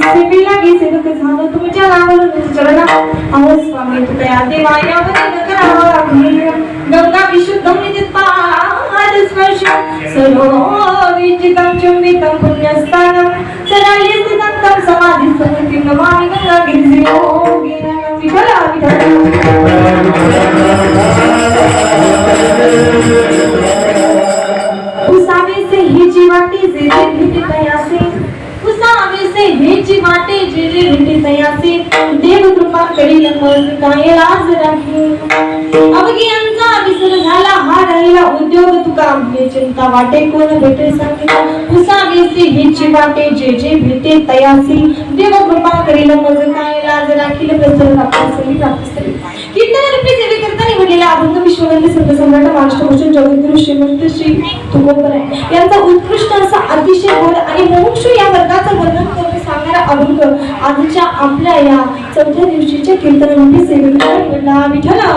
सेवेला गे सेवक झालो तुमच्या नावाला चरणा अहो स्वामी तुझ्या देवायावर करावा गंगा विशुद्धम नितीत पाद स्पर्श सर्वोविचितं चुंबितं पुण्यस्थानं सदायस्थितं तं समाधिस्थं नमामि गंगागिरियोगिनं विठला उसावे से ही जीवाटी जे भेटी तयासे उसावे से ही जीवाटी जे भेटी तयासे देव कृपा करील मग काय लाज राखी अवघियांचा विसर झाला हा राहिला उद्योग तुका हे चिंता वाटे कोण भेटे सांगितलं उसावे से ही जीवाटी जे भेटे तयासे देव कृपा करील मग काय लाज राखील प्रसन्न आपली प्राप्ती कीर्तन रूपी सेवे करता निवडलेला अभंग विश्ववंदनीय संत सम्राट महाराष्ट्रभूषण जगद्गुरु श्रीमंत श्री तुकोबराय यांचा उत्कृष्ट असा अतिशय गोड आणि मोक्ष या वर्गाचं वर्णन करून सांगणारा अभंग आजच्या आपल्या या चौथ्या दिवशीच्या कीर्तन रूपी सेवेकरता निवडला विठ्ठला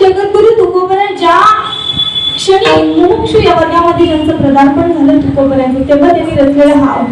जगद्गुरु तुकोबराय ज्या क्षणी मोक्ष या वर्गामध्ये ज्यांचं पदार्पण झालं तुकोबरायांचं तेव्हा त्यांनी रचलेला हा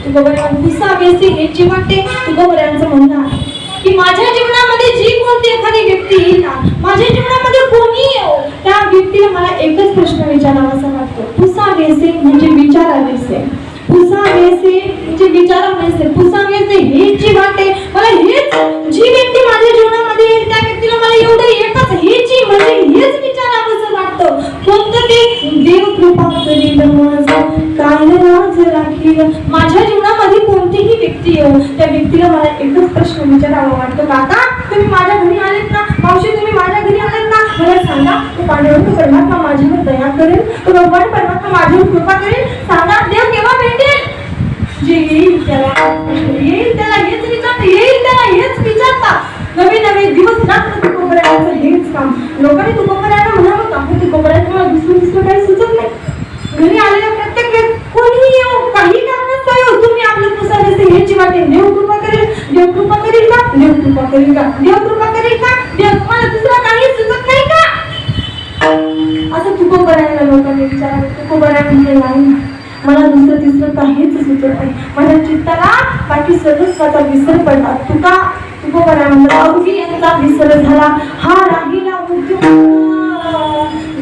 तुकोबरायांना पुसावेसे हे जीवाटे तुकोबरायांचं म्हणणं आहे की माझ्या जीवनामध्ये जी कोणती एखादी व्यक्ती येईल ना माझ्या जीवनामध्ये कोणी येऊ त्या व्यक्तीला मला एकच प्रश्न विचारावासा वाटतो पुसावेसे म्हणजे विचारावेसे पुसावेसे म्हणजे विचारावेसे पुसावेसे हे जीवाटे मला हेच जी व्यक्ती माझ्या जीवनामध्ये येईल त्या व्यक्तीला मला एवढं एकच हेची म्हणजे हेच विचारावंसं वाटतं कोणतं ते देव कृपा करील माझं काय लाज राखील माझ्या जीवनामध्ये कोणतीही व्यक्ती येऊ त्या व्यक्तीला मला एकच प्रश्न विचारावा वाटतो काका तुम्ही माझ्या घरी आलेत ना मावशी तुम्ही माझ्या घरी आलेत ना मला सांगा तो पांडुरंग परमात्मा माझ्यावर दया करेल तो भगवान परमात्मा माझ्यावर कृपा करेल सांगा देव केव्हा भेटेल जे येईल त्याला हेच विचारता नवे नवे दिवस रात्र तुकोबरायांचं हेच काम लोकांनी तुकोबरायांना म्हणावं काकू तुकोबराय तुम्हाला दुसरं काही सुचत नाही घरी आलेल्या प्रत्येक वेळेस कोणीही येऊ काही कारणास्तव येऊ तुम्ही आपलं पुसावेसे हेची वाटे देव कृपा करेल का देव कृपा करेल का देव तुम्हाला दुसरं काही सुचत नाही का असं तुकोबरायांना लोकांनी विचारलं तुकोबराय म्हणजे नाही मला दुसरं तिसरं काहीच सुचत नाही माझ्या चित्ताला बाकी सर्वस्वाचा विसर पडला तुकोबराय म्हणतात अवघी यांचा विसर झाला हा राहिला उद्योग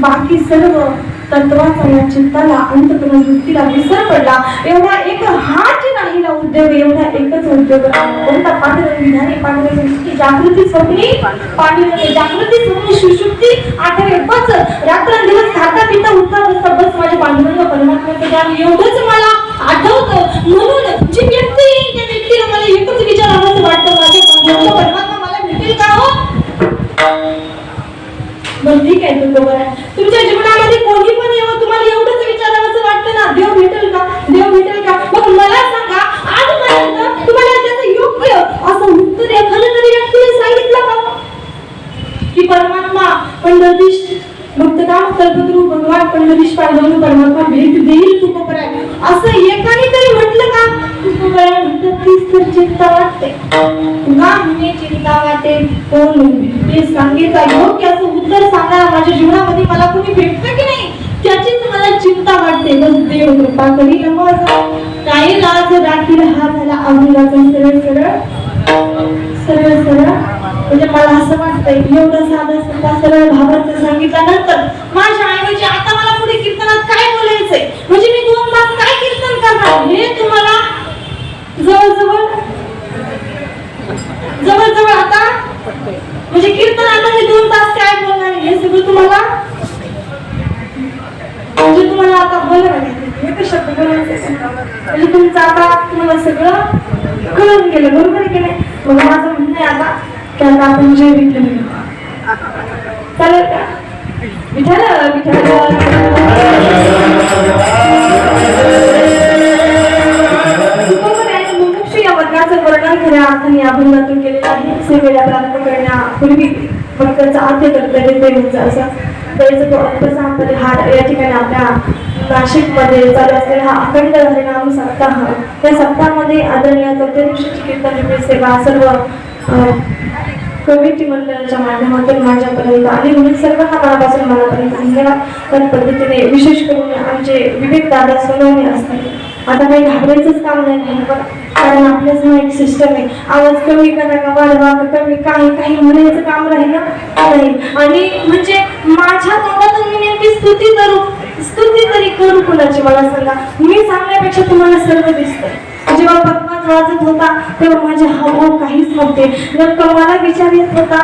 बाकी सर्व तत्वाचा या चित्ताला अंतःकरण वृत्तीला विसर पडला एवढा एक हाच राहिला उद्योग एवढा एकच उद्योग कोणता पांडुरंग विधाने पांडुरंग जागृती स्वप्नी पांडुरंग जागृती स्वप्नी सुषुप्ती आठवे बस रात्रंदिवस खाता पिता उठता बसता बस माझ्या पांडुरंग परमात्म्याचं ज्ञान एवढंच मला आठवतं म्हणून जी व्यक्ती येईल त्या व्यक्तीला मला एकच विचारावंसं वाटतं माझ्या पांडुरंग परमात्मा मला भेटेल का हो बरं ठीक आहे तुकोबराय तुमच्या जीवनामध्ये कोणी पण येवं तुम्हाला एवढंच विचारावंसं वाटतं ना देव भेटेल का मग मला सांगा आजपर्यंत तुम्हाला त्याचं योग्य असं उत्तर एखाद्या तरी व्यक्तीने सांगितलं का की परमात्मा पंढरीश भक्तकाम कल्पतरू भगवान पंढरीश पांडुरंग परमात्मा भेट देईल तुकोबराय असं एकाने तरी म्हटलं का तुकोबराय म्हणतात तीच तर चिंता वाटते तुका मी चिंता वाटे कोण ते सांगेचा योग्य असं उत्तर सांगणारा माझ्या जीवनामध्ये मला कोणी भेटतं की नाही त्याचीच मला चिंता वाटते बस देव कृपा करील माझा काय लाज राखील हा झाला अभंगाचा सरळ म्हणजे मला असं वाटतंय एवढं साधा सरळ भावार्थ सांगितल्यानंतर माझ्या ऐवजी आता मला पुढे कीर्तनात काय बोलायचंय म्हणजे मी 2 तास काय कीर्तन करणार हे तुम्हाला जवळ आता म्हणजे कीर्तन आता हे 2 तास काय बोलणार हे सगळं तुम्हाला म्हणजे तुम्हाला आता बोलायचं एकच शब्द बोलायचं म्हणजे तुमचं आता तुम्हाला सगळं कळून गेलं बरोबर आहे की नाही मग माझं म्हणणं आहे आता की आता आपण जय विठ्ठल चालेल का विठ्ठल या वर्गाचं वर्णन खऱ्या अर्थाने अभंगातून केलेलं आहे सेवेला प्रारंभ करण्यापूर्वी भक्तांचा आद्य कर्तव्य ते म्हणजे असं त्याचा तो अल्पसा हा या ठिकाणी आपल्या नाशिकमध्ये चालू असलेला हा अखंड हरिनाम सप्ताह त्या सप्ताहामध्ये आदरणीय चौथ्या दिवशीची कीर्तन सेवा सर्व कमिटी मंडळाच्या माध्यमातून माझ्यापर्यंत आणि म्हणून सर्वांना मनापर्यंत धन्यवाद. त्या पद्धतीने विशेष करून आमचे विवेक दादा सोनवणे असतात. आता काही घाबरायचंच काम नाही, कारण आपल्याच ना एक सिस्टम आहे. आवाज कमी करा का वाढवा का कमी काही म्हणायचं काम राहिलं नाही. आणि म्हणजे माझ्या तोंडातून मी नेमकी स्तुती तरी करू कुणाची मला सांगा. मी सांगण्यापेक्षा तुम्हाला सर्व दिसतंय. जेव्हा पद्मात वाजत होता तेव्हा माझे हावभाव काहीच नव्हते. नेमकं मला विचार येत होता.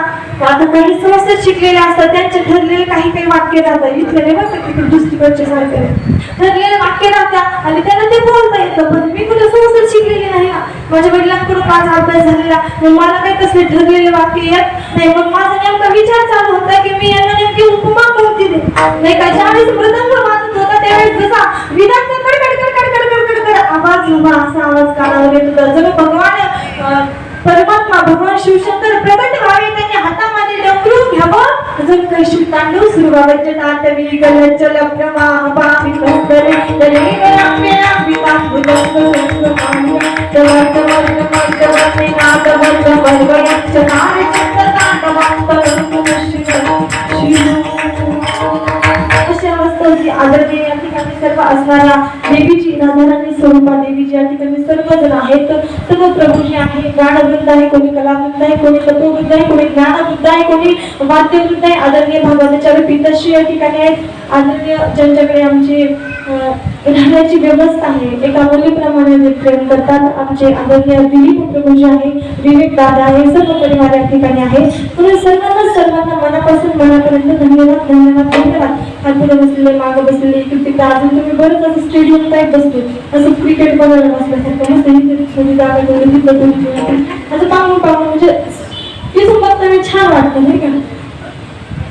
आता काही समस्या शिकलेल्या असतात, त्यांचे ठरलेले काही वाक्य राहतात. इथले बघा तिकडे दुसरीकडचे सारखे ठरलेले वाक्य राहतात आणि त्यांना ते बोलता येतं. पण मी कुठे समस्या शिकलेली नाही ना. माझ्या वडिलांकडून माझा अभ्यास झालेला, मला काही तसले ठरलेले वाक्य येत नाही. मग माझा नेमका विचार चालू होता की मी यांना नेमकी उपमा कोणती दे. नाही का, ज्यावेळेस मृदंग वाजत होता त्यावेळेस जसा विधानचा आवाज उभा असा आवाज कानावर येत होता. जणू परमात्मा भगवान शिवशंकर प्रकट व्हावे, त्यांनी हातामध्ये डमरू घ्यावं, जणू काही शिव तांडव सुरू व्हावे. ताटवी गलच लप्रमा पापी कसरे तरी गलाम्या विता बुदंग पाण्या तवर्त वर्त वर्त वर्ते नाद वर्त वर्वयच्च नारे चंद्र तांडवांत अशी अवस्था होती. आदरणीय या ठिकाणी सर्व असणाऱ्या देवीची नारायणी स्वरूपा देवीची या ठिकाणी सर्वजण आहेत. सर्व प्रभूजी आहे, गाणवृंद आहे, कोणी कलावृंद आहे, कोणी तत्ववृंद आहे, कोणी ज्ञानवृंद आहे, कोणी वाद्यवृंद आहे. आदरणीय भागवताचार्य पिताश्री या ठिकाणी आहेत. आदरणीय ज्यांच्याकडे आमची राहण्याची व्यवस्था आहे, एका मुलीप्रमाणे प्रेम करतात आमचे आदरणीय दिलीप प्रभूजी आहे, विवेक दादा आहे, सर्व परिवार या ठिकाणी आहे. म्हणून सर्वांना मनापासून मनापर्यंत धन्यवाद. हातपुढे बसलेले, मागं बसलेले, इकडे अजून तुम्ही बरंच असं स्टेडियम टाईप बसतो, असं क्रिकेट बघायला बसल्यासारखं मस्त थोडी जागा ठेवली तिथं असं पाहून म्हणजे हे बघताना छान वाटतं नाही का.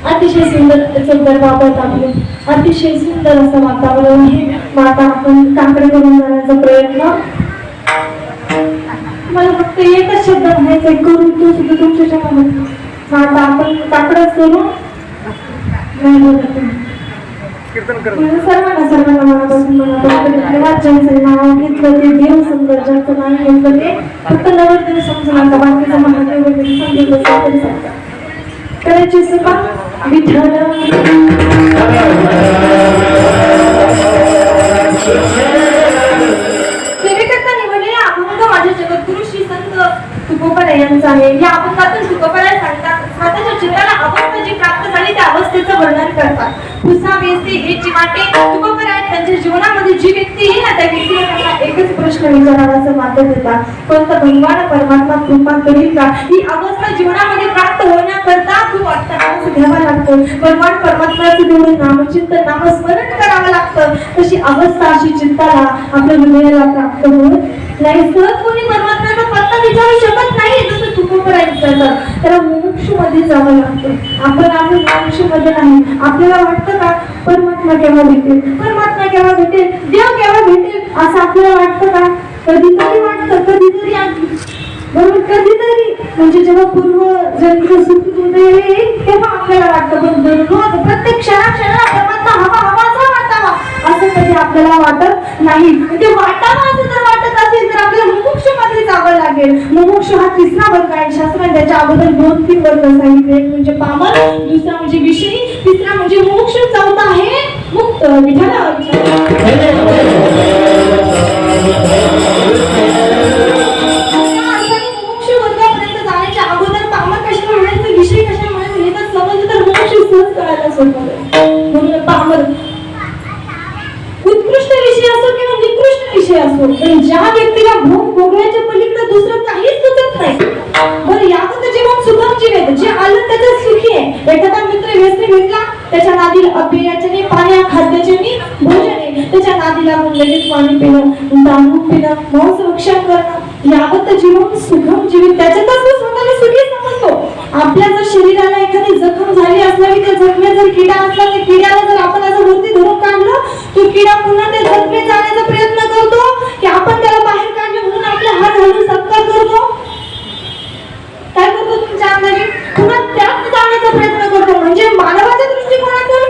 अतिशय सुंदर बाबत आपले अतिशय सुंदर असं वातावरण आहे. आता आपण काकडे करून जाण्याचा प्रयत्न. मला फक्त एकच शब्द म्हणायचा करून तो सुद्धा तुमच्या मनात. आता आपण काकडच करू नाही बोलत. सर्वांना मनापासून धन्यवाद. ज्यांचं नाव घेतलं ते देव समजा, ज्यांचं नाव घेतलं ते फक्त नवरदेव समजून आता बाकीचं महादेव वगैरे समजून करायची सभा विठ्ठल. सेवेकरता निवडलेला अभंग माझ्या जगद्गुरु श्री संत तुकोबा यांचा आहे. या अभंगातून तुकोबा सांगतात स्वतःच्या चित्राला अवस्था जी प्राप्त झाली त्या अवस्थेचं वर्णन करतात. पुसा बेसी हे चिमाटे तुकोबा त्यांच्या जीवनामध्ये जी व्यक्ती येईल ना त्या व्यक्तीला त्यांना एकच प्रश्न विचारावाचा माध्यम देतात, कोणता भगवान परमात्मा कृपा करील का. ही अवस्था जीवनामध्ये प्राप्त होण्याकरता खूप अट्टहास घ्यावा लागतो. भगवान परमात्म्याचं तेवढं नामचिंतन नामस्मरण करावं लागतं. तशी अवस्था अशी चित्ताला आपल्या हृदयाला प्राप्त होत नाही. सहज कोणी परमात्म्याचा पत्ता विचारू शकत नाही. जसं तुकोबा विचारतात त्याला मुमुक्षु मध्ये जावं लागतं. आपण मुमुक्षु मध्ये नाही. आपल्याला वाटतं का परमात्मा केव्हा भेटेल, परमात्मा केव्हा भेटेल, देव केव्हा भेटेल असं आपल्याला वाटतं का. कधीतरी वाटतं, कधीतरी बरोबर, कधीतरी म्हणजे जेव्हा पूर्व जन्म सुखदुःख येईल तेव्हा आपल्याला वाटतं. पण दररोज प्रत्येक क्षणाला परमात्मा हवाचा वाटावा असं कधी आपल्याला वाटत नाही. म्हणजे वाटावा असं जर वाटत असेल तर आपल्याला मुमुक्षु मध्ये जावं लागेल. मुमुक्षु हा तिसरा वर्ग आहे शास्त्रात. त्याच्या अगोदर 2-3 वर्ग सांगितले. एक म्हणजे पामर, दुसरा म्हणजे विषयी, तिसरा म्हणजे मुमुक्षु, चौथा आहे मुक्त. मुमुक्षु वर्गापर्यंत जाण्याच्या अगोदर पामर कशाला म्हणायचं, विषयी कशाला म्हणायचं हे तर समजलं तर मुमुक्षु सहज करायला सोपं. म्हणून पामर उत्कृष्ट विषय असो किंवा निकृष्ट विषय असो, पण ज्या व्यक्तीला भोग भोगण्याच्या पलीकडे दुसरं काहीच सुचत नाही. बरं, याचं जीवन सुखम जीवन जे आलं त्याचं सुखी आहे. एखादा मित्र व्यसनी भेटला, त्याच्या नादीला अपेयाचे पाण्या खाद्याचे भोजन, त्याच्या नादीला लगेच पाणी पिणं, दारू पिणं, मांस भक्षण करणं, यावत जीवन सुखम जीवन. त्याच्यातच स्वतःला सुखी समजतो. आपल्या जर शरीराला एखादी जखम झाली असल्याने त्या जखमेत जर किडा असला तर किड्याला जर आपण असं वरती धरून काढलं तो किडा पुन्हा त्या जखमेत जाण्याचा प्रयत्न करतो की आपण त्याला बाहेर काढले म्हणून आपल्या हात घालून सत्कार करतो. काय करतो तुमच्या अंदाजे? पुन्हा त्यात जाण्याचा प्रयत्न करतो. म्हणजे मानवाच्या दृष्टिकोनातून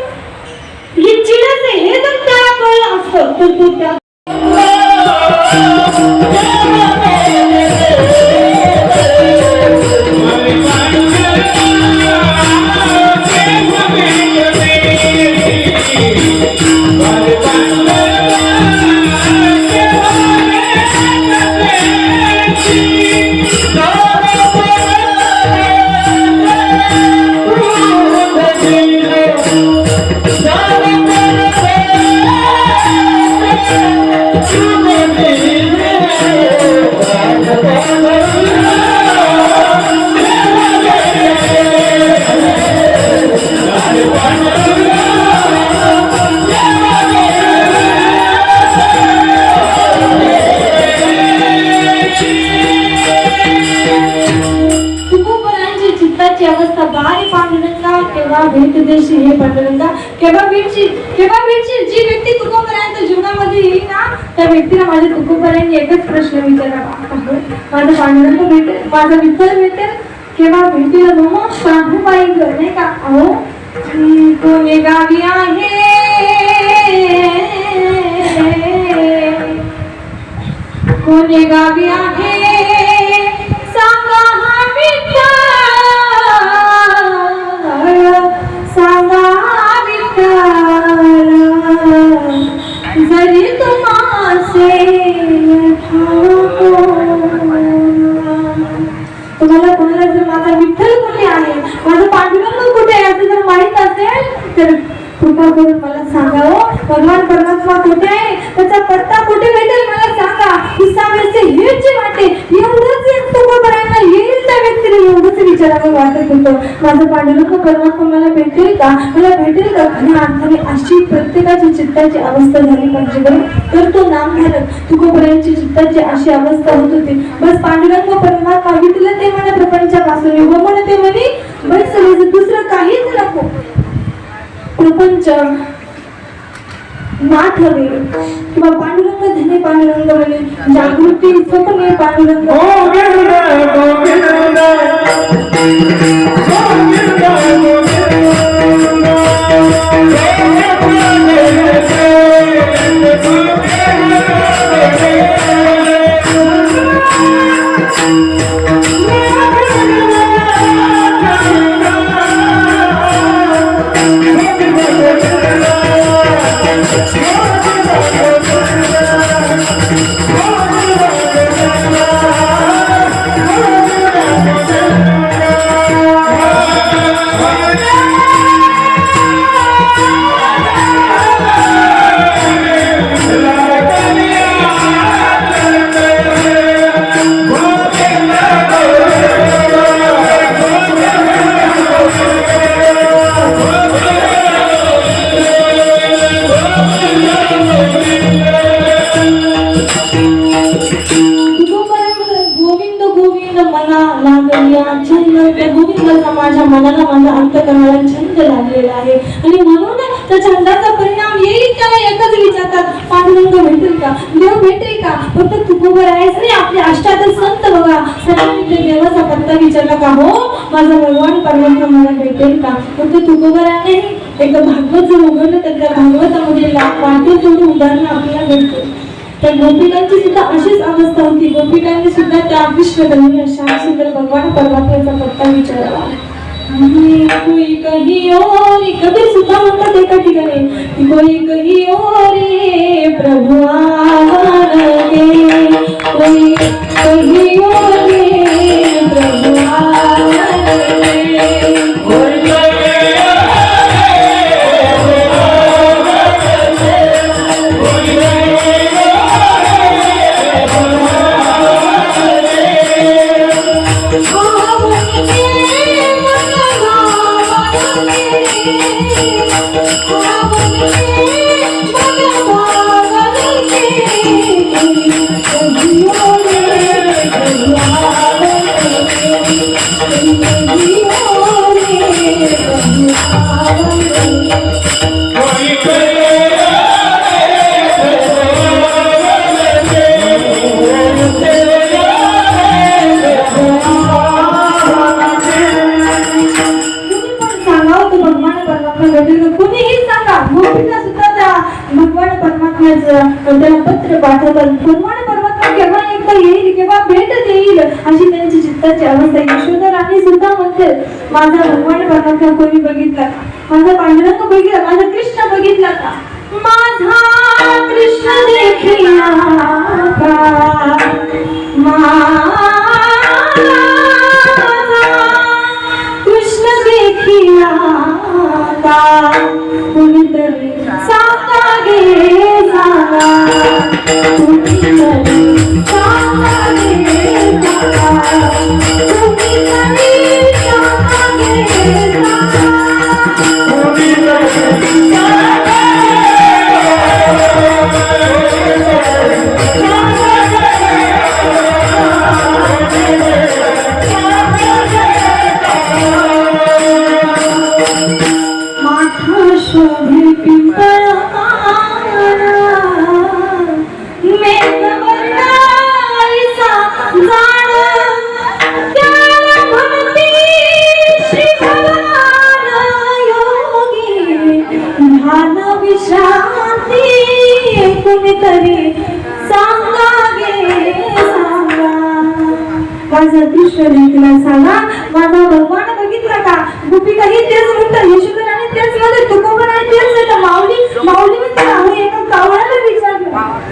ही चिडच आहे हे जर त्याला कळलं असतं तर तो त्या Thank you. केव्हा भेट देशी हे पांडुरंगा, केव्हा भेटशील जी व्यक्ती तुकोबरायांच्या जीवनामध्ये येईल ना त्या व्यक्तीला माझ्या तुकोबरायांनी एकच प्रश्न विचारावा, माझा पांडुरंग भेटेल, माझा विठ्ठल भेटेल, केव्हा भेटेल मग सांगू पाहिजे नाही का. अहो कोणी गावी आहे कोणी गावी आहे सांगा हा विठ्ठल, सांगा हा विठ्ठल, जरी तुम्हासे तुम्हाला कोणाला जर माझा विठ्ठल कुठे आहे, माझा पांडुरंग कुठे आहे असं जर माहित असेल तर कृपा करून मला सांगा. हो भगवान परमात्मा कुठे आहे, त्याचा पत्ता कुठे भेटेल मला सांगा. हिसाबेचे हेच जे वाटे एवढंच एक तुकोबरायांना येईल त्या व्यक्तीला एवढंच विचारावं वाटत होतं, माझं पांडुरंग परमात्मा मला भेटेल का, मला भेटेल का. खऱ्या अर्थाने अशी प्रत्येकाची चित्ताची अवस्था झाली पाहिजे बरं, तर तो नामधारक तुकोबरायांची चित्ताची अशी अवस्था होत होती. बस पांडुरंग परमात्मा विठ्ठल ते मला प्रपंचापासून युग म्हणते म्हणे, बस दुसरं काहीच नको. प्रपंच नाथ हवे किंवा पांडुरंग धने पांडुरंग म्हणे, जागृती स्वप्ने पांडुरंग. माझ्या मनाला माझा अंतःकरणाला छंद लागलेला आहे आणि म्हणून त्या छंदाचा परिणाम येईल त्याला एकच विचारतात, पांडुरंग भेटेल का, देव भेटेल का. फक्त तुकोबरायच नाही, आपले अष्टादश संत बघा सर्वांनी त्या देवाचा पत्ता विचारला का, हो माझा भगवान परमात्मा मला भेटेल का. फक्त तुकोबराने एक भागवत जर उघडलं तर त्या भागवतामध्ये वाटेल तेवढी उदाहरणं आपल्याला भेटते. तर गोपिकांची सुद्धा अशीच अवस्था होती, गोपिकांनी सुद्धा त्या विश्वधर्मी अशा सुंदर भगवान परमात्म्याचा पत्ता विचारावा. कोई कही और कबीर सुद्धा म्हणतात एका ठिकाणी, कोई कही और प्रभु आवानगे, कोई कही और प्रभु आवानगे, भगवान परमात्म्याचं त्याला पत्र पाठवतात. भगवान परमात्मा केव्हा एकदा येईल, केव्हा भेट देईल अशी त्यांची चित्ताची अवस्था. यशोदा राणी सुद्धा म्हणते, माझा भगवान परमात्मा कोणी बघितला, माझा पांडुरंग बघितला, माझा कृष्ण बघितला का, माझा कृष्ण देखिला का, कृष्ण देखिला का, कुणीतरी सांगा गे सांगा, कुणीतरी सांगा गे सांगा, कुणीतरी सांगा गे सांगा, कुणीतरी सांगा गे सांगा. तरी सांगा गे सांगा. माझा कृष्ण तुला सांगा, माझा भगवान बघितला का? गोपिकाही तेच म्हणतात, यशोधराने तेच म्हणतात, तुकोबराने तेच म्हणतात. माऊली माऊली म्हणते राहू एका कावळ्याला विचारलं,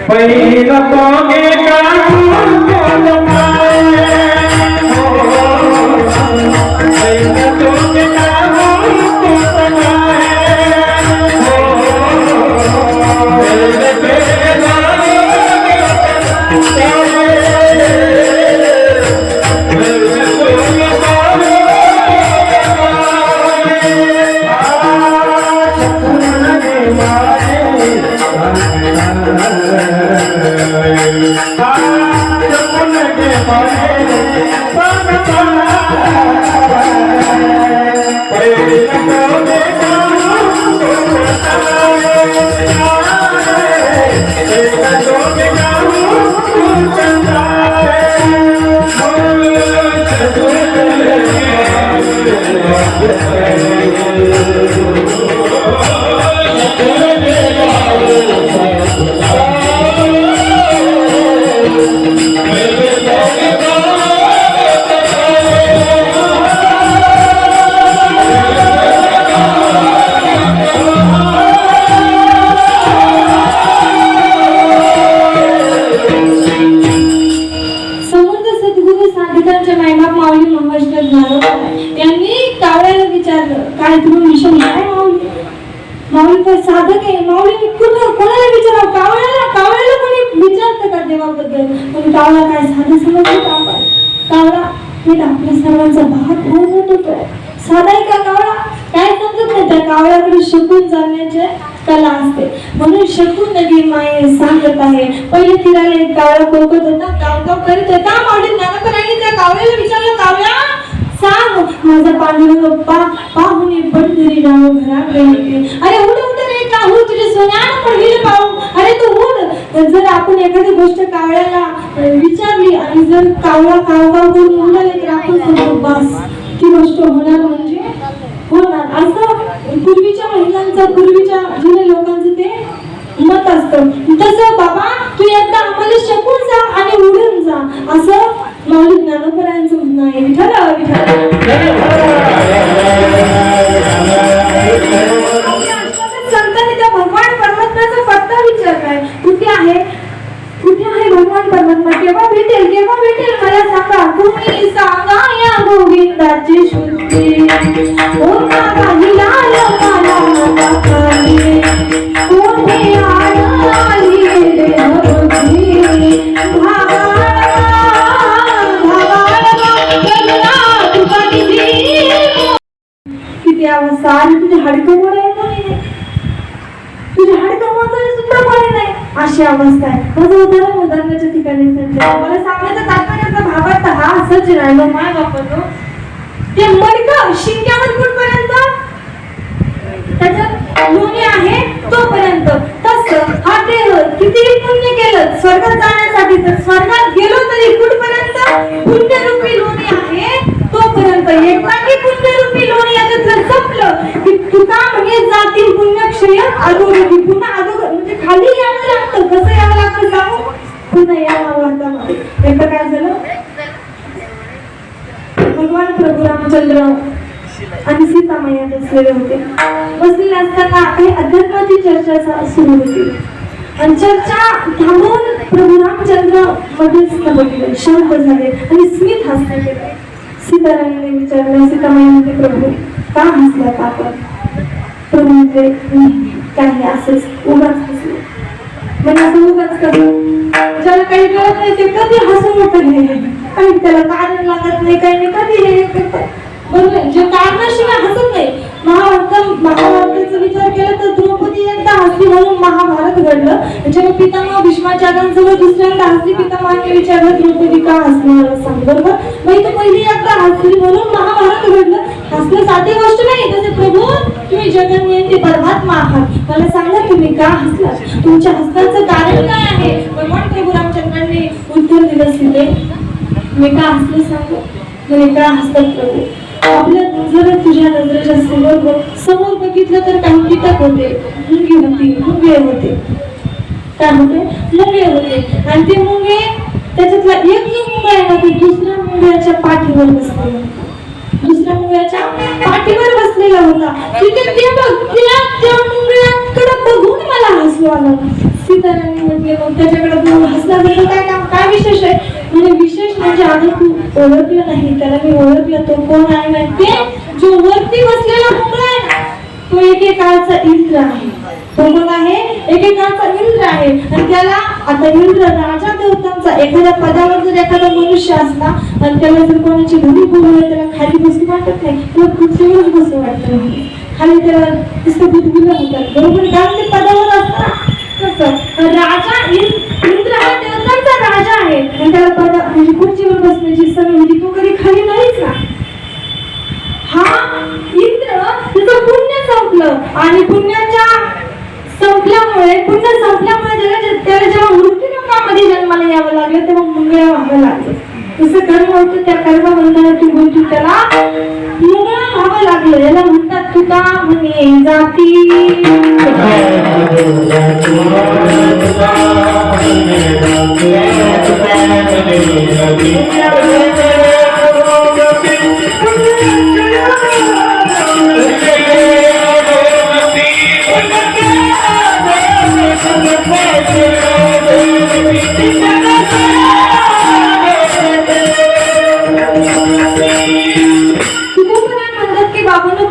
पहिला तोगे काय तुम्ही विषय काय? माऊली माऊली तर साधक आहे. माऊली कुठं कोणाला विचारावं? कावळ्याला कावळ्याला कोणी विचारतं का देवाबद्दल? पण कावळा काय साधं समजतो का आपण? कावळा हे आपल्या सर्वांचा भाग होत होतोय. साधा आहे का कावळा? काय समजत नाही. त्या कावळ्याकडे शकून जाण्याची कला असते. म्हणून शकून नदी माये सांगत आहे. पहिले तिराला एक कावळा कोकत होता, गावगाव करीत होता. माऊली ज्ञानोबरांनी त्या कावळ्याला विचारलं, कावळा सांग माझा पांडुरंग पाहुणे पंढरी राव घराकडे येते. अरे उठ उठ रे काहू, तुझे सोन्यानं पडलेले पाहू. अरे तू उठ. जर आपण एखादी गोष्ट कावळ्याला विचारली आणि जर कावळा कावगाव करून उडाले तर आपण समजू बस ती गोष्ट होणार म्हणजे होणार. असं पूर्वीच्या महिलांचं, पूर्वीच्या जुन्या लोकांचं ते मत असतं. तसं बाबा तू एकदा आम्हाला शकून जा आणि उडून जा, असं माऊली ज्ञानोबरांचं म्हणणं आहे. विठ्ठल संतांनी त्या भगवान परमात्म्याचा पत्ता विचारलाय. कुठे आहे कुठे आहे भगवान परमात्मा? केव्हा भेटेल केव्हा भेटेल मला सांगा. तुम्ही सांगा या गोविंदाची शुद्धी ओ मागा हिलाल मला मागाली कोणी आली भक्ती भावाला किती अवस्था आणि तुझे हाडकं मोड आहे का नाही? तुझे हाडकं मोजायला सुद्धा कोणी नाही, अशी अवस्था आहे. माझं उदाहरणाच्या ठिकाणी मला सांगण्याचा तात्पर्याचा भावार्थ हा असंच राहिलो. माय बापनो ते मडकं शिंक्यावर कुठपर्यंत त्याच्यात लोणी आहे तोपर्यंत. तसं हा देह कितीही पुण्य केलं स्वर्गात जाण्यासाठी, तर स्वर्गात गेलो तरी कुठपर्यंत पुण्यरूपी लोणी आहे तोपर्यंत. एकदा की पुण्यरूपी लोणी याच्यातलं संपलं की तुका म्हणजे जातील पुण्यक्षय अधोगती. पुन्हा अधोगती म्हणजे खाली यावं लागतं. कसं यावं लागतं सांगू? पुन्हा यावं हातामध्ये. एकदा काय झालं, भगवान प्रभू रामचंद्र आणि सीतामाया बसलेले होते. बसलेले असताना काही अध्यात्माची चर्चा सुरू होती आणि चर्चा थांबवून प्रभू रामचंद्र मध्येच बघितले, शांत झाले आणि स्मित हसले गेले. सीतारामाने विचारलं, सीतामाई म्हणते प्रभू का हसलात आपण? प्रभू म्हणजे काही असंच उगाच हसले. म्हणजे असं उगाच करून ज्याला काही कळत नाही ते कधी हसून उठत नाही, काही त्याला कारण लागत नाही, काही नाही, कधी हे करतात. बरोबर, जे कारणाशिवाय हसत नाही. महाभारताचा विचार केला तर द्रौपदी एकदा हसली म्हणून महाभारत घडलं. जेव्हा पितामह भीष्माचार्यांसोबत दुसऱ्यांदा हसली, पितामहाने विचारलं द्रौपदी का हसली मला सांग. बरोबर, मग तो पहिली एकदा हसली म्हणून महाभारत घडलं. हसणं साधी गोष्ट नाही. तसे प्रभू तुम्ही जगन्नियंते परमात्मा आहात, मला सांगा तुम्ही का हसलात? तुमच्या हसण्याचं कारण काय आहे? भगवान प्रभू रामचंद्रांनी उत्तर दिलं, सीते मी का हसले सांगू? म्हणे का हसतात प्रभू? आपल्या जर तुझ्या नजरेच्या समोर बघितलं तर काही कीटक होते, मुंगी होती, मुंगे होते. काय होते, मुंगे होते. आणि ते मुंगे, त्याच्यातला एक जो मुंगा आहे ना, ते दुसऱ्या मुंग्याच्या पाठीवर बसलेला होता. दुसऱ्या मुंग्याच्या पाठीवर बसलेला होता. तिथे ते बघ, त्या मुंग्याकडे बघून मला हसू आलं. सीताराणी म्हटले, मग त्याच्याकडे बघून हसला तर काय काम, काय विशेष आहे? म्हणजे विशेष म्हणजे आधी तू ओळखलं नाही, त्याला मी ओळखलं. तो कोण आहे माहिती? जो वरती बसलेला मुंगा आहे ना, तो एकेकाळचा इंद्र आहे. तो कोण आहे? एकेकाळचा इंद्र आहे. आणि त्याला आता इंद्र राजा देवतांचा एखाद्या पदावर जर एखादा मनुष्य असला आणि त्याला जर कोणाची घरी बोलवलं, त्याला खाली बसू वाटत नाही, त्याला खुर्चीवरच बसू वाटतं. खाली त्याला नुसतं गुदगुलं होतात, बरोबर? कारण ते पदावर असतात. कसं राजा इंद्र हा देवतांचा राजा आहे आणि त्याला पदा म्हणजे खुर्चीवर बसण्याची सवय होती. तो कधी खाली नाहीच ना. हा इंद्र, त्याचं पुण्य संपलं आणि पुण्य संपल्यामुळे त्याला जेव्हा मृत्यू लोकामध्ये जन्माला यावं लागलं, तेव्हा मुंगळा व्हावं लागलं. तसं कर्म होतं, त्या कर्माबंधाला तू बोलतो त्याला मुंगळा व्हावं लागलं. याला म्हणतात तुका म्हणे जाती.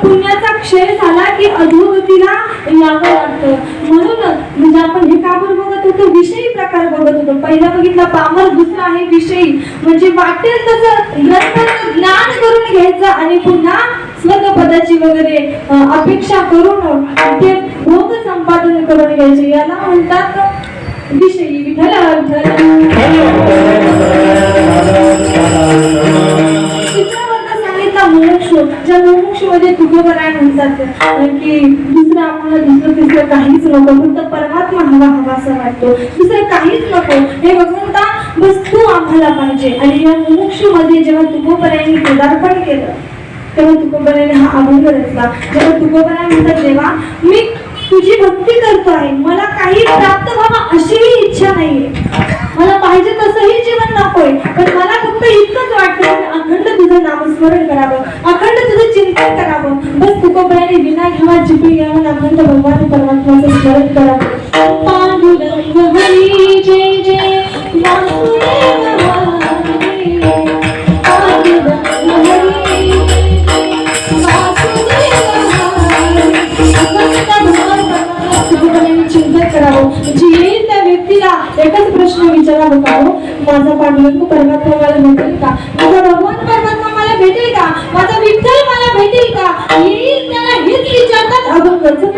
पुण्याचा क्षय झाला की अधोगतीला यावं लागतं. म्हणूनच म्हणजे आपण हे काबर बघत होतो, विषयी प्रकार बघत होतो. पहिला बघितला पामर, दुसरा आहे विषयी. म्हणजे वाटेल तसं ग्रंथाचं ज्ञान करून घ्यायचं आणि पुन्हा स्वर्गपदाची वगैरे अपेक्षा करून ते भोग संपादन करून घ्यायचे. याला म्हणतात विषयी. विठ्ठल ज्या मुमुक्षूमध्ये तुकोबराय म्हणतात की दुसरं आपल्याला दुसरं तिसरं काहीच नको, फक्त परमात्मा हवा असं वाटतो, दुसरं काहीच नको. हे भगवंता बस तू आम्हाला पाहिजे. आणि या मुमुक्षूमध्ये जेव्हा तुकोबरायांनी पदार्पण केलं, तेव्हा तुकोबरायाने हा अभंग रचला. जेव्हा तुकोबराय म्हणतात, देवा मी तुझी भक्ती करतो आहे, मला काही प्राप्त व्हावं अशीही इच्छा नाहीये, मला पाहिजे तसंही जीवन नकोय, पण मला फक्त इतकंच वाटतं की अखंड तुझं नामस्मरण करावं, अखंड तुझं चिंतन करावं. बस तुकोबरायाने विना घ्यावा, चिपळी घ्यावा, अखंड भगवान परमात्म्याचं स्मरण करावं. पांडुरंग हरी जय जय वासुदेव हरी, पांडुरंग हरी चिंतन करावं. म्हणजे येईल त्या व्यक्तीला एकच प्रश्न विचारावा का, माझा पांडुरंग परमात्मा मला भेटेल का, माझा भगवान परमात्मा मला भेटेल का, माझा विठ्ठल मला भेटेल का, येईल त्याला हेच विचारतात अभंगाचं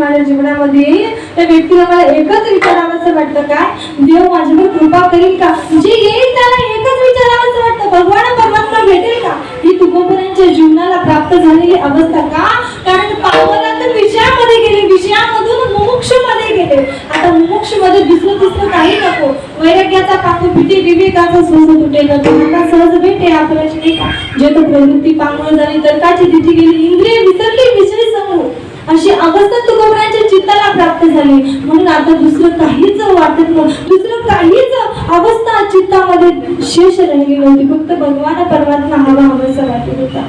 माझ्या जीवनामध्ये येईल त्या व्यक्तीला मला एकच विचारावंसं वाटतं, काय देव माझ्यावर कृपा करेल का? जे येईल त्याला एकच विचारावंसं वाटतं, भगवान परमात्मा भेटेल का? ही तुकोबरांच्या जीवनाला प्राप्त झालेली अवस्था का? कारण पावनातून विषयामध्ये गेले, विषयामधून मुमुक्षमध्ये गेले. आता मुमुक्षमध्ये दुसरं तिसरं काही नको. वैराग्याचा काकू पिटी विवेकाचा सोस तुटे नको. आता सहज भेटे आपल्याची नाही का? जे तो प्रवृत्ती पांगळ झाली, तर्काची तिथे गेली, इंद्रिय विसरली, विषय समोर. अशी अवस्था तुकोबरांच्या चित्ताला प्राप्त झाली. म्हणून आता दुसरं काहीच वाटत नव्हतं, दुसरं काहीच अवस्था चित्तामध्ये शेष राहिली नव्हती. फक्त भगवान परमात्मा हवा हवासा वाटत होता.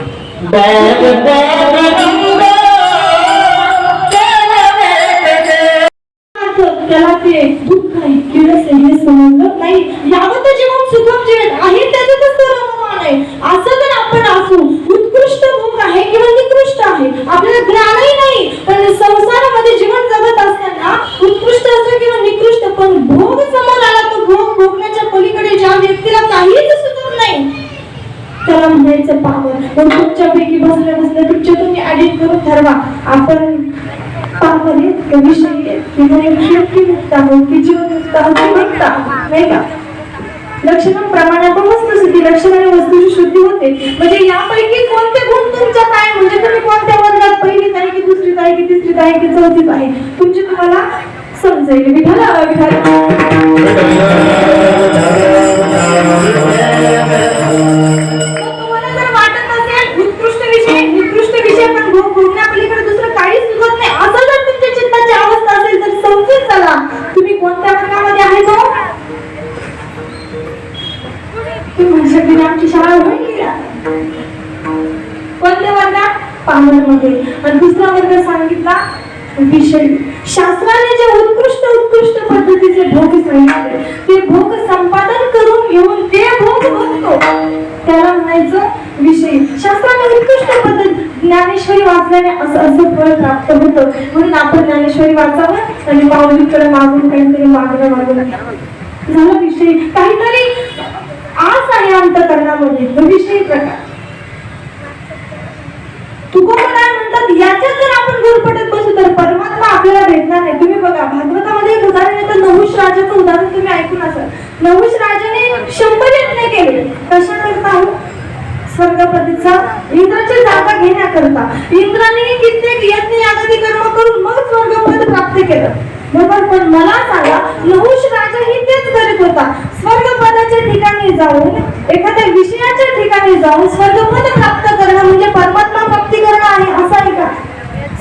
त्याला ते दुःख आहे, किळस आहे हे समजलं नाही. यावत जीवन सुखम जीवन आहे त्याच्यातच तो रममान आहे. असं तर आपण असू, उत्कृष्ट भोग आहे किंवा निकृष्ट आहे आपल्याला ज्ञानही नाही, पण संसारामध्ये जीवन जगत असताना उत्कृष्ट असो किंवा निकृष्ट, पण भोग समोर आला तो भोग भोगण्याच्या पलीकडे ज्या व्यक्तीला काहीच सुचत नाही त्याला म्हणायचं पावर. मग तुमच्यापैकी बसल्या बसल्या तुमच्या तुम्ही ऍडिट करून ठरवा, आपण पावर आहे विषयी आहे किंवा मुक्त आहोत की जीवनमुक्त आहोत की मुक्त आहोत, नाही का? लक्षणं प्रमाणात वस्तुस्थिती लक्षणाने वस्तूची शुद्धी होते. म्हणजे यापैकी कोणते गुण तुमच्यात आहे, म्हणजे तुम्ही कोणत्या वर्गात पहिलीत आहे की दुसरीत आहे की तिसरीत आहे की चौथीत आहे, तुमची तुम्हाला समजेल. विठाला तुम्हाला जर वाटत असेल उत्कृष्ट विषय निकृष्ट विषय पण भोग भोगण्यापलीकडे दुसरं काहीच सुचत नाही, असं जर तुमच्या चित्ताची अवस्था असेल तर समजून चला तुम्ही कोणत्या वर्गामध्ये आहे. तो तुम्ही म्हणशाल आमची शाळा होईल गेला कोणत्या वर्गात? पामरमध्ये. आणि दुसरा वर्ग सांगितला विषय. शास्त्राने जे उत्कृष्ट उत्कृष्ट पद्धतीचे भोग सांगितले ते भोग संपादन करून घेऊन ते भोग भोगतो त्याला म्हणायचं विषय. शास्त्राने उत्कृष्ट पद्धत ज्ञानेश्वरी वाचल्याने असं असं फळ प्राप्त होतं. म्हणून आपण ज्ञानेश्वरी वाचावं आणि माऊलीकडे मागून काहीतरी मागणं झालं विषय. काहीतरी आस आहे अंतःकरणामध्ये विषयी प्रकार. तुकोबा काय म्हणतात, याच्यात जर आपण गुरफटत बसू तर परमात्मा आपल्याला भेटणार नाही. तुम्ही बघा भागवतामध्ये एक उदाहरण येतं, नहुष राजाचं उदाहरण तुम्ही ऐकून असाल. नहुष राजाने 100 यज्ञ केले. कशा करता? स्वर्गपतीचा इंद्राची जागा घेण्याकरता. इंद्राने कित्येक यज्ञ यागादी कर्म करून मग स्वर्गपद प्राप्त केलं, बरोबर? पण मला सांगा, नहुष राजा ही तेच करीत होता. स्वर्गपदाच्या ठिकाणी जाऊन एखाद्या विषयाच्या ठिकाणी जाऊन स्वर्गपद प्राप्त करणं म्हणजे परमात्मा प्राप्ती करणं आहे, असं आहे का?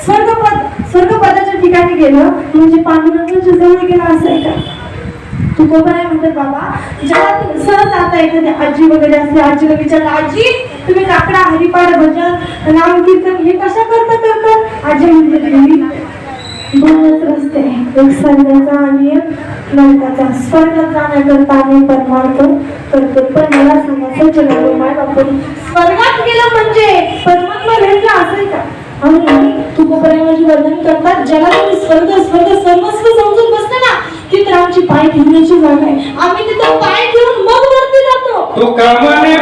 स्वर्गपदाच्या ठिकाणी गेलं म्हणजे पांडुरंगाच्या जवळ गेलं, असं आहे का? तुकोबा काय म्हणतात, बाबा जेव्हा सहज आता एखाद्या आजी वगैरे असते, आजीला विचारलं, आजी तुम्ही काकडा हरिपाठ भजन नाम कीर्तन हे कशा करतात? आजी म्हणजे दोनच रस्ते आहेत, एक स्वर्गाचा आणि एक नरकाचा. स्वर्गात जाण्याकरता आम्ही परमार्थ करतो. पण मला सांगायचं जगाला माय बापून स्वर्गात गेलं म्हणजे परमात्मा भेटला, असं आहे का? आणि तुकोबरायांची वर्णन करतात, ज्याला तुम्ही स्वर्ग स्वर्ग सर्वस्व समजून बसले ना, ती तर आमची पाय ठेवण्याची जागा आहे. आम्ही तिथं पाय ठेवून मग वरती जातो. तू कामने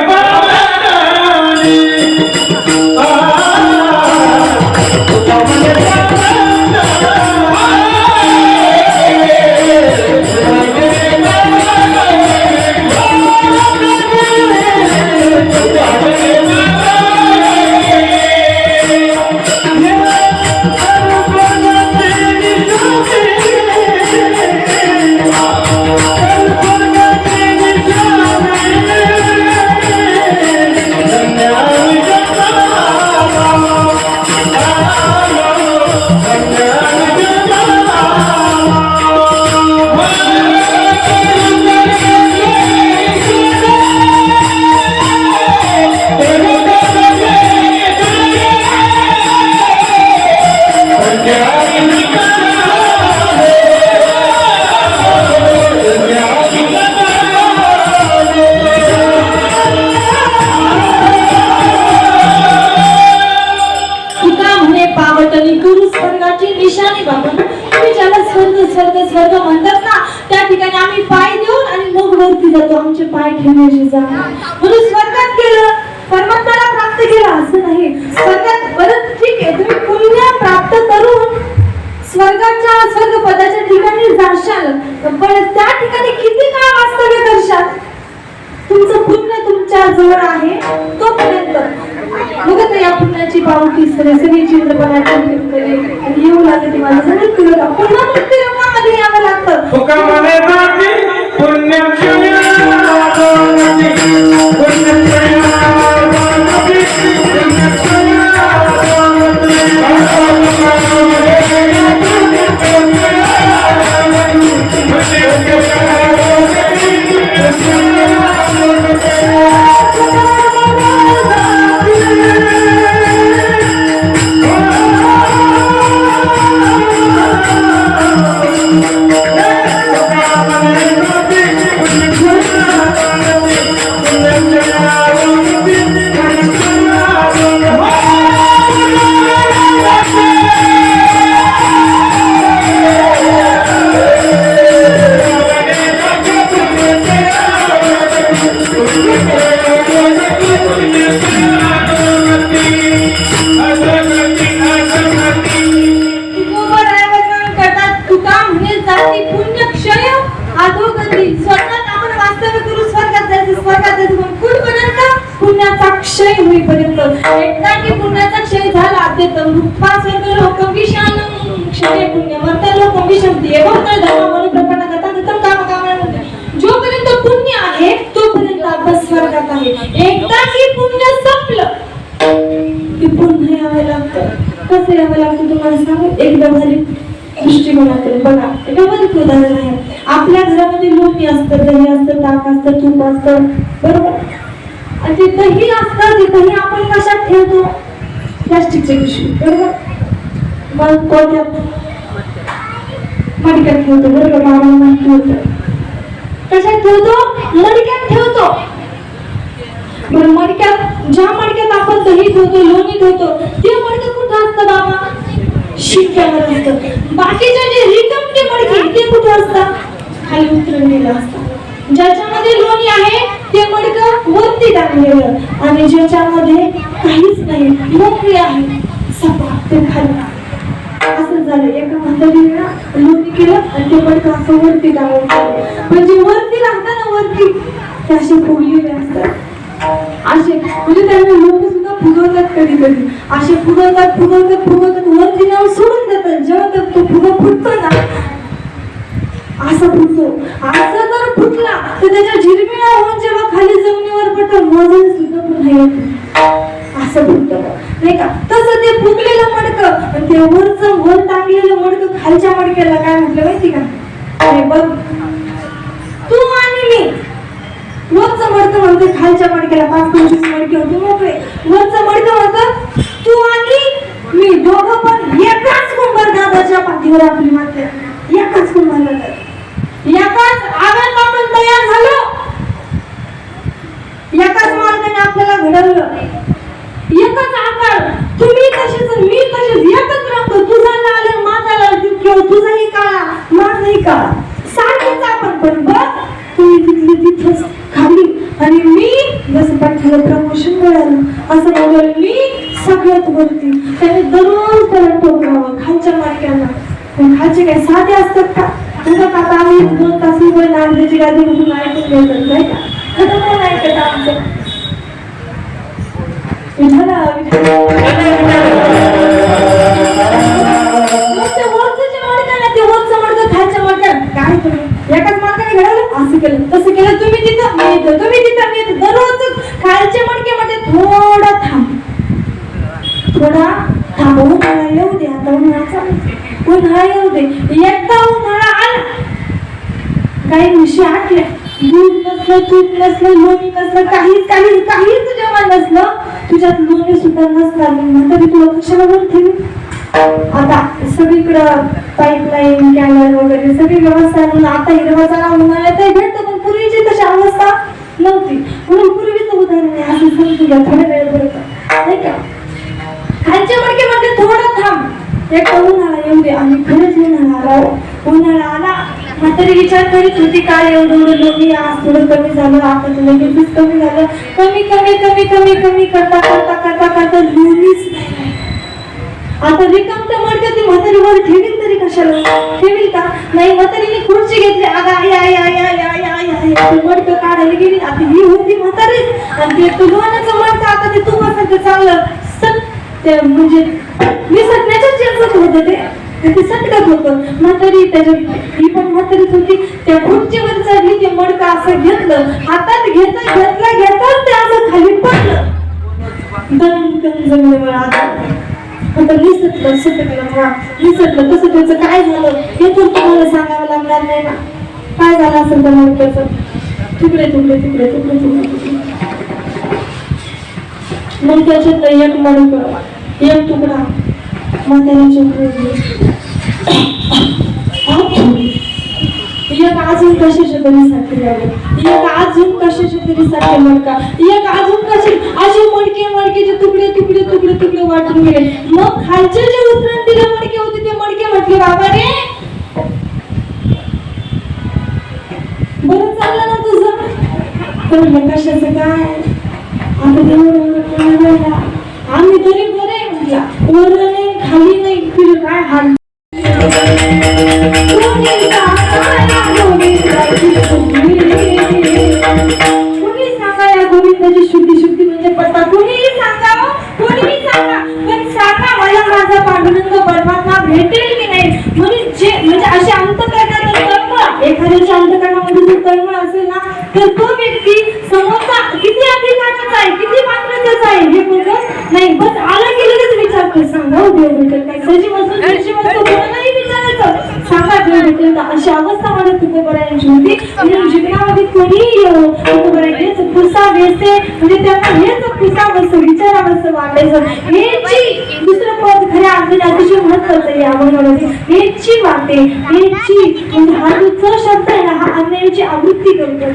स्वर्ग म्हणतात ना, त्या ठिकाणी आम्ही पाय देऊन आणि मग वरती जातो, आमचे पाय ठेवण्याची जागा. म्हणून स्वर्गात गेलं परमात्म्याला प्राप्त केलं असं नाही. स्वर्गात बरं ठीक आहे, तुम्ही पुण्य प्राप्त करून स्वर्ग सगळी चित्रपटाची आणि येऊ लागले माझं मृत्यूला पुन्हा मृत्यूमध्ये यावं लागतं. तुका म्हणे जाती पुण्यक्षया क्षय होईपर्यंत एकदा की पुण्याचा क्षय झाला ते पाच वर्ग लोक विषाण क्षय पुण्य वर्त लोक विषम दिये भोवतळ धर्म म्हणून प्रपन्न करतात तम काम कामना जोपर्यंत पुण्य आहे तोपर्यंत आपण स्वर्गात आहे. एकदा की पुण्य संपलं की पुन्हा यावं लागतं. कसं यावं लागतं तुम्हाला सांगू एक व्यावहारिक दृष्टिकोनातून बघा. व्यावहारिक उदाहरण आहे. आपल्या घरामध्ये लोणी असतं, दही असतं, ताक असतं, तूप असतं, बरोबर. आणि ते दही असतं, ते दही आपण कशात ठेवतो? प्लास्टिकच्या पिशवी, बरोबर. मग कोणत्यात मडक्यात ठेवतो, बरोबर. बाबांना माहिती होतं कशात ठेवतो? मडक्यात ठेवतो. बरं, मडक्यात ज्या मडक्यात आपण दही ठेवतो, लोणी ठेवतो, ते मडकं कुठं असतं बाबा? शिक्क्यावर असतं. बाकीचे जे रिकामटे मडके ते कुठं असतात? खाली उतरलेलं असतं. ज्याच्यामध्ये लोणी आहे ते मडकं वरती टाकलेलं आणि ज्याच्यामध्ये काहीच नाही मोकळी आहे सपाट ते खाली. असं झालं. एका म्हातारीने लोणी केलं आणि ते मडकं असं वरती टाकून म्हणजे वरती राहताना वरती ते असे फुगलेले असतात. असे म्हणजे त्यांना लोक सुद्धा फुगवतात कधी कधी. असे फुगवतात फुगवतात फुगवतात वरती नाव सोडून देतात. जेव्हा तो फुगा फुटतो ना असा फुटतो. असं जर फुटला तर त्याच्या झिरमिळा होऊन जेव्हा खाली जमिनीवर पडतो मजल सुद्धा पुन्हा येतो. असं फुटतं नाही का? तसं ते फुगलेलं मडकं आणि ते वर टाकलेलं मडकं खालच्या मडक्याला काय म्हटलं माहिती का? अरे बघ तू आणि मी. वरचं मडकं म्हणते खालच्या मडक्याला 5-25 मडके होते मोकळे. वरचं मडकं म्हणतं तू आणि मी दोघं पण एकाच कुंभार दादाच्या पाठीवर आपली माते एकाच कुंभारला एकाच आव्यात आपण तयार झालो. एकाच मार्गाने आपल्याला घडवलं. एकच आकार. तुम्ही तसेच मी तसेच एकच रंग. तुझा लाल माझा लाल किंवा तुझाही काळा माझाही काळा सारखेच आपण. पण बघ तुम्ही तिथले तिथंच खाली आणि मी जसं पाठीला प्रमोशन मिळालं असं बोललं मी सगळ्यात वरती. त्याने दररोज त्याला टोकावं खालच्या मार्गाला. पण खालचे काय साधे असतात का? तुझं आता आम्ही 2 तास उभं नांदेची गादी बघून ऐकून घेतात नाही का? खरं कोण ऐकत आमचं? खालच्या मार्गाने काय तुम्ही एकाच मार्गाने घडवलं असं केलं तसं केलं. तुम्ही तिथं मी येतो, तुम्ही तिथं मी येतो. दररोज खालच्या मडक्यामध्ये थोडा थांब उन्हाळा येऊ दे. आता उन्हाळा येऊ दे. एकदा उन्हाळा आला काही म्हशी आटल्या. दूध नसलं, तूप नसलं, लोणी नसलं, काहीच जेव्हा नसलं तुझ्यात लोणी सुद्धा नसणार म्हणतात तुला कशाला वर ठेवी. आता सगळीकडं पाईपलाईन कॅनल वगैरे सगळी व्यवस्था म्हणून आता हिरवा चारा उन्हाळ्यातही भेटतो. पण पूर्वीची तशी अवस्था नव्हती म्हणून पूर्वीचं उदाहरण आहे असं समजूया थोड्या वेळेपर्यंत नाही का? खालच्या मडक्यामध्ये थोडं थांब. एक उन्हाळा येऊ दे. आणि खरंच उन्हाळा आला. म्हातारी विचार करीत होती काय एवढं लोणी आज थोडं कमी झालं आता लगेच कमी झालं. कमी करता लोणीच नाही. आता रिकामच्या मडक्यात ती म्हातारी वर ठेवील तरी कशाला ठेवील का? नाही. म्हातारीने खुर्ची घेतली. मडकं काढायला गेली. आता ही होती म्हातारी आणि ते लोण्याचं मडकं आता ते तुपासारखं चाललं ते म्हणजे विसरण्याच्याच याचंच होतं ते सटकत होतं. म्हातारी त्याच्या ही पण म्हातारीच होती. त्या खुर्चीवर चढली, ते मडकं असं घेतलं, हातात घेताच ते असं खाली पडलं. दणकन जमिनीवर आता निसटलं, निसटलं. तसं त्याचं काय झालं हे तर तुम्हाला सांगावं लागणार नाही ना. काय झालं असेल त्या मडक्याचं? तुकडे. मग त्याच्यातलं एक मडकं, एक तुकडा म्हातारीच्या एक अजून कशाच्या तरी साठी लागले, एक अजून कशाच्या तरी साठी मडका, एक अजून कसे असे मडकेचे तुकडे वाटून गेले. मग खालचे जे उतरंडीले मडके होते ते मडके म्हटले, बाबा रे बरं चाललं ना तुझं? तर म्हटलं कशाचं काय आता तेवढं आम्ही तरी बरे म्हटला, वर नाही खाली नाही, तुझं काय हाल? कुणी सांगा या गोविंदाची शुद्धी म्हणजे पत्ता, कुणीही सांगा, पण सांगा मला माझा पांडुरंग परमात्मा भेटेल की नाही? म्हणजे असे अंतःकरणात कर्म, एखाद्याच्या अंतःकरणामध्ये जर कर्म असेल ना, तर तो व्यक्ती समोरचा किती अधिकाराचा आहे, किती पात्रतेचा आहे हे बघत नाही, बस आलं की लगेच विचारतो, सांगा देव भेटेल काय? सजीव असतो कोणालाही विचारायचं, सांगा देव भेटेल का? अशी अवस्था माझ्या तुकोबरायांची होती. म्हणून जीवनामध्ये कोणीही तुकोबरायांचे पुसा वेसे म्हणजे त्यांना हेच पुसावंसं विचारावंसं वाटायचं. हेची दुसरं पद खऱ्या अर्थाने अतिशय महत्वाचं आहे या अभंगामध्ये. हेची वाटे, हेची म्हणजे हा जो च शब्द आहे ना, हा अन्यायाची आवृत्ती करतो.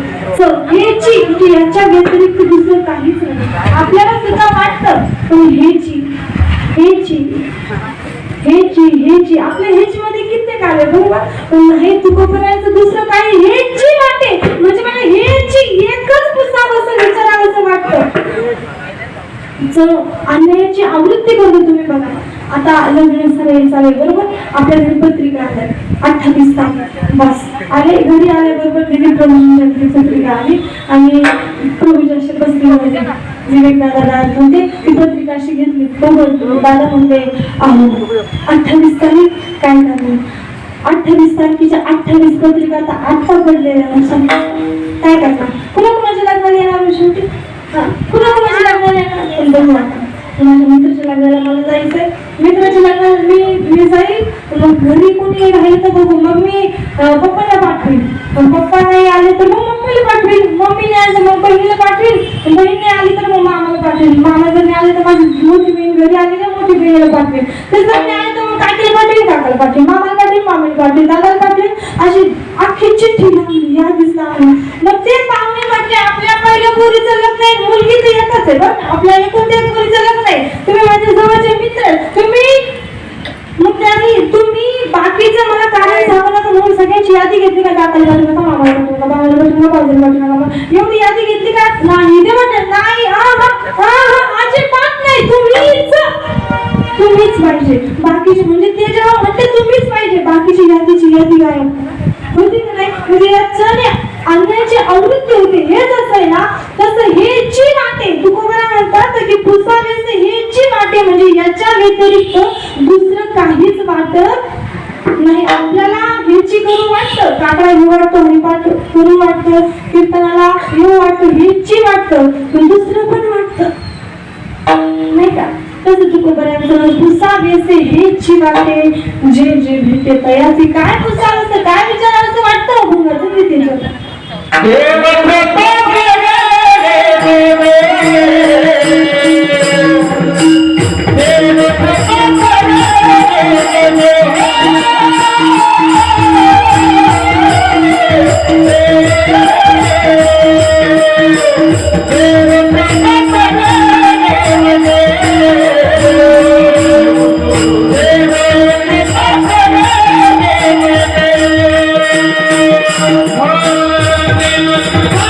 हेची म्हणजे याच्या व्यतिरिक्त दुसरं काहीच नाही. आपल्याला सुद्धा वाटतं, पण हेची आपल्या हेच मध्ये कित्येक आले बरोबर, पण नाही तुकोबरायांचं दुसरं काही हेची वाटे म्हणजे मला हेची एकच पुसावंसं विचारावंसं वाटतं. अन्यायाची आवृत्ती करतो. तुम्ही बघा आता लग्न चालेल बरोबर, आपल्या घरी पत्रिका आल्या 28 तारीख, बस आले घरी आल्याबरोबर दिलीप प्रभूंच्या घरी पत्रिका आली आणि प्रभूच्या अशी बसली होते. विवेक दादा म्हणते ती पत्रिका अशी घेतली, दादा म्हणते 28 तारीख काय झालं? 28 तारखेच्या 28 पत्रिका आता आत्ता पडलेल्या काय करणार? कुणाच्या लग्नाला येणार शेवटी? कुणाच्या लग्नाला येणार? माझ्या मित्राच्या लग्नाला मला जायचंय, मित्राच्या लग्नाला मी जाईल, मग घरी कोणी राहील तर बघू, मग मी पप्पाला पाठवेल, पप्पा नाही आले तर मग मम्मीला पाठवेल, मम्मी नाही आले तर मग बहिणीला पाठवेल, बहीण नाही आली तर मग मामाला पाठवेल, मामा जर नाही आले तर माझी मोठी बहीण घरी आली तर मोठी बहिणीला पाठवेल, तर जर नाही आले तर मग काकीला पाठवेल, काकाला पाठवेल, मामाला पाठवेल, मामाला पाठवेल, दादाला पाठवेल, अशी अख्खी चिठ्ठी लागली या दिसला. मग ते पाहुणे म्हटले आपल्या पहिल्या पोरीचं लग्न आहे, मुलगी तर एकच आहे बरं, आपल्या एकोणत्या पोरीचं लग्न आहे, तुम्ही माझे जवळचे मित्र, तुम्ही बाकीचं मला कारण सांगू नका म्हणून सगळ्यांची यादी घेतली का? काकाला पाठवू नका, मामाला पाठवू नका, बाबाला पाठवू नका, बाजूला पाठवू नका, एवढी यादी घेतली का? नाही ते म्हणतात नाही, अजिबात नाही, तुम्हीच पाहिजे. बाकीचे म्हणजे ते जेव्हा म्हणते तुम्हीच पाहिजे, बाकीची यादी काय होती की नाही? म्हणजे याच्याने अन्यायाची आवृत्ती होते. हेच असं आहे ना, तसं हेची वाटे तुकोबरा म्हणतात की पुसावेस हेची वाटे म्हणजे याच्या व्यतिरिक्त दुसरं काहीच वाटत नाही. आपल्याला हेची करू वाटतं, काकडा घेऊ वाटतं, हरिपाठ करू वाटतं, कीर्तनाला येऊ वाटतं, हेची वाटतं, पण दुसरं पण वाटतं नाही का? तसं तुकोबऱ्यांचं पुसावेसे हेची वाटे जे जे भेटे तयाची काय पुसावंसं काय विचारावंसं वाटतं अभंगाचं ते त्याच्यात. Oh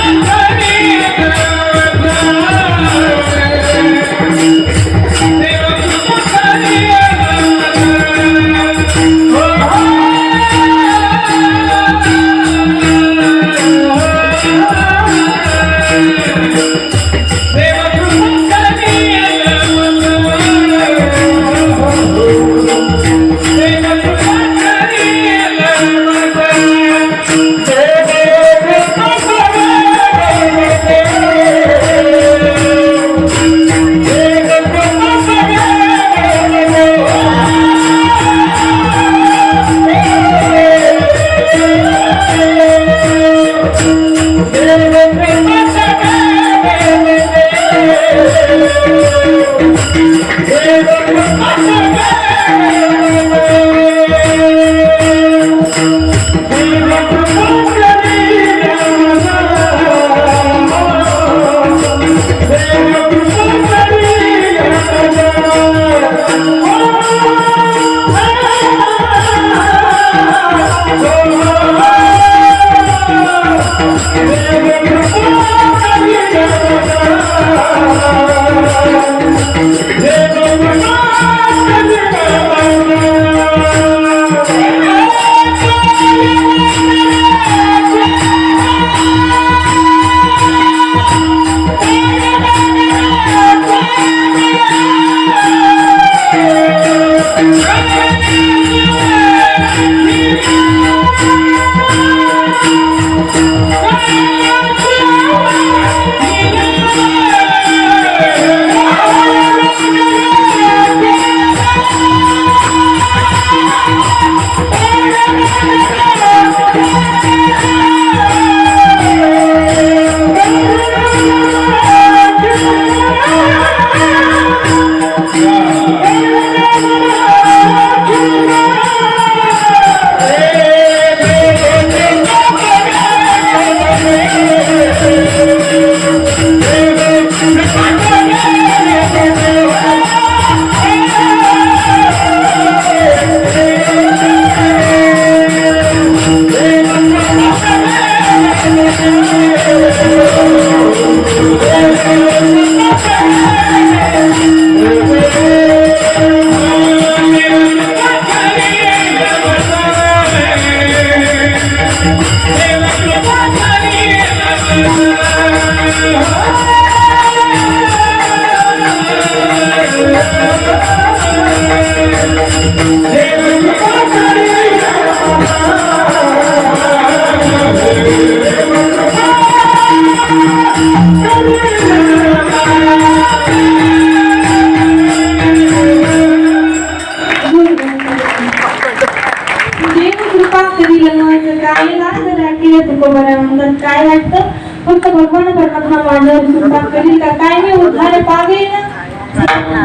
काय वाटतं फक्त भगवान परमात्मा माझ्यावर कृपा करील का काय मी उद्धार पावेन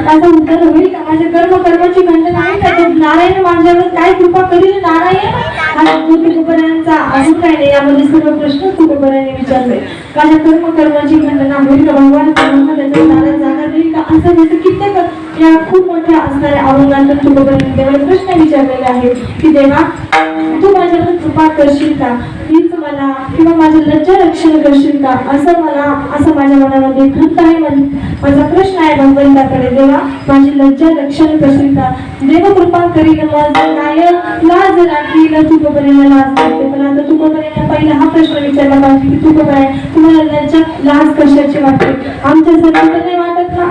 माझा उद्धार होईल का माझ्या कर्माची खंडन आहे का तो नारायण माझ्यावर काय कृपा करील नारायण हा तुकोबरायांचा अभिप्राय नाही यामध्ये सर्व प्रश्न तुकोबरायांनी विचारले माझ्या कर्माची खंडना होईल का भगवान परमात्मा त्याच्या नारायण जागा देईल का असं त्याचं कित्येक या खूप मोठ्या असणाऱ्या अवंगांतून तुकोबरायांनी देवाला प्रश्न विचारलेले आहेत की देवा तू माझ्यावर कृपा करशील का हीच मला किंवा माझं लज्जा रक्षण करशील का असं माझ्या मनामध्ये खंत आहे माझा प्रश्न आहे भगवंताकडे देवा माझी लज्जा रक्षण करशील का देव कृपा करील मग काय लाज राखील तुकोबरायांना लाज वाटते पण आता तुकोबरायांना पहिला हा प्रश्न विचारला पाहिजे की तुकोबराय तुम्हाला लज्जा लाज कशाची वाटते आमच्यासाठी तर नाही वाटत ना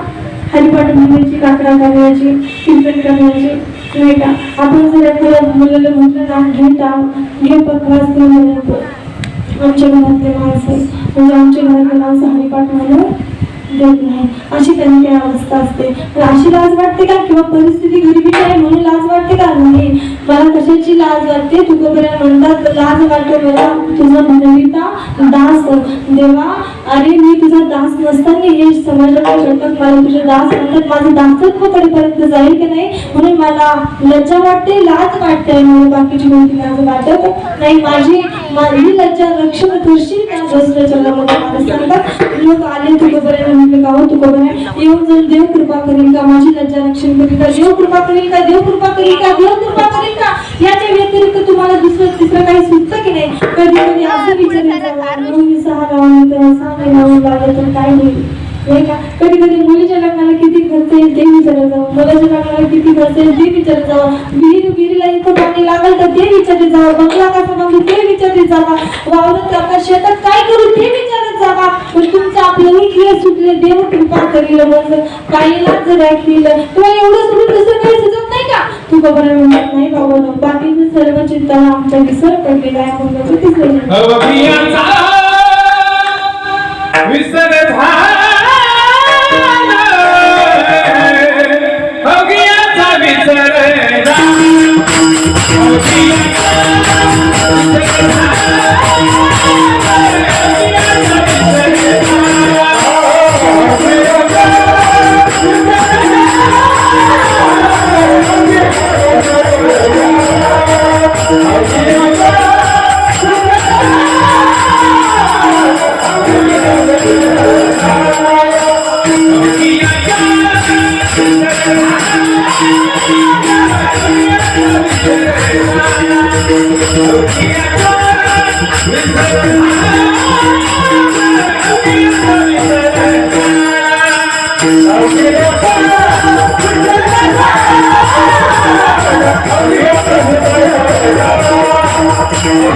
हरिपाठ म्हणण्याची काकडा करण्याची कीर्तन करण्याची नाही का आपण जर एखाद्या मुलाला म्हटलं ना घे पकवास म्हणतो आमच्या घरातले माणसं म्हणजे आमच्या घरातले माणसं हरिपाठ म्हणून देत नाही अशी त्यांची अवस्था असते तर अशी लाज वाटते का किंवा परिस्थिती गरिबी आहे म्हणून लाज वाटते का नाही मला कशाची लाज वाटते तुकोबराय म्हणतात लाज वाटते मला तुझा बनविता दास देवा अरे मी तुझा दास नसताना हे समाजाचे घटक मला तुझे दास म्हणतात माझं दासत्व कधीपर्यंत जाईल की नाही म्हणून मला लज्जा वाटते लाज वाटते म्हणून बाकीची गोष्टी लाज वाटत नाही माझी लज्जा रक्षण करशील का दुसऱ्या जगामध्ये मला सांगतात लोक आले तुकोबराय म्हटलं का तुकोबराय येऊन जर देव कृपा करेल का माझी लज्जा रक्षण करेल का देव कृपा करेल का देव कृपा करेल का देव कृपा करेल का याच्या व्यतिरिक्त तुम्हाला दुसरं तिसरं काही सुचतं की नाही कधी कधी असं विचारायचं मी 6 लावून तर 6 लावून लागलं तर काय होईल नाही का कधी कधी मुलीच्या लग्नाला किती खर्च येईल ते विचारलं जावं मुलाच्या लग्नाला किती खर्च येईल ते विचारलं जावं विहिरीला इथं पाणी लागल तर ते विचारले जावं बंगला कसा बांधू ते विचारले जावा वावरत आपल्या शेतात काय करू ते विचारत जावा पण तुमचं आपलं खेळ सुटले देव कृपा करील मग काहीला जर ऐकलं तुम्हाला एवढं सोडून दुसरं काही सुचत नाही का तुकोबराय म्हणत नाही बाबा बाकीचं सर्व चिंता आमच्या विसर पडलेला आहे म्हणून दिसलं नाही. अवघियाचा विसर झाला अवघियाचा विसर झाला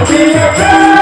Yeah.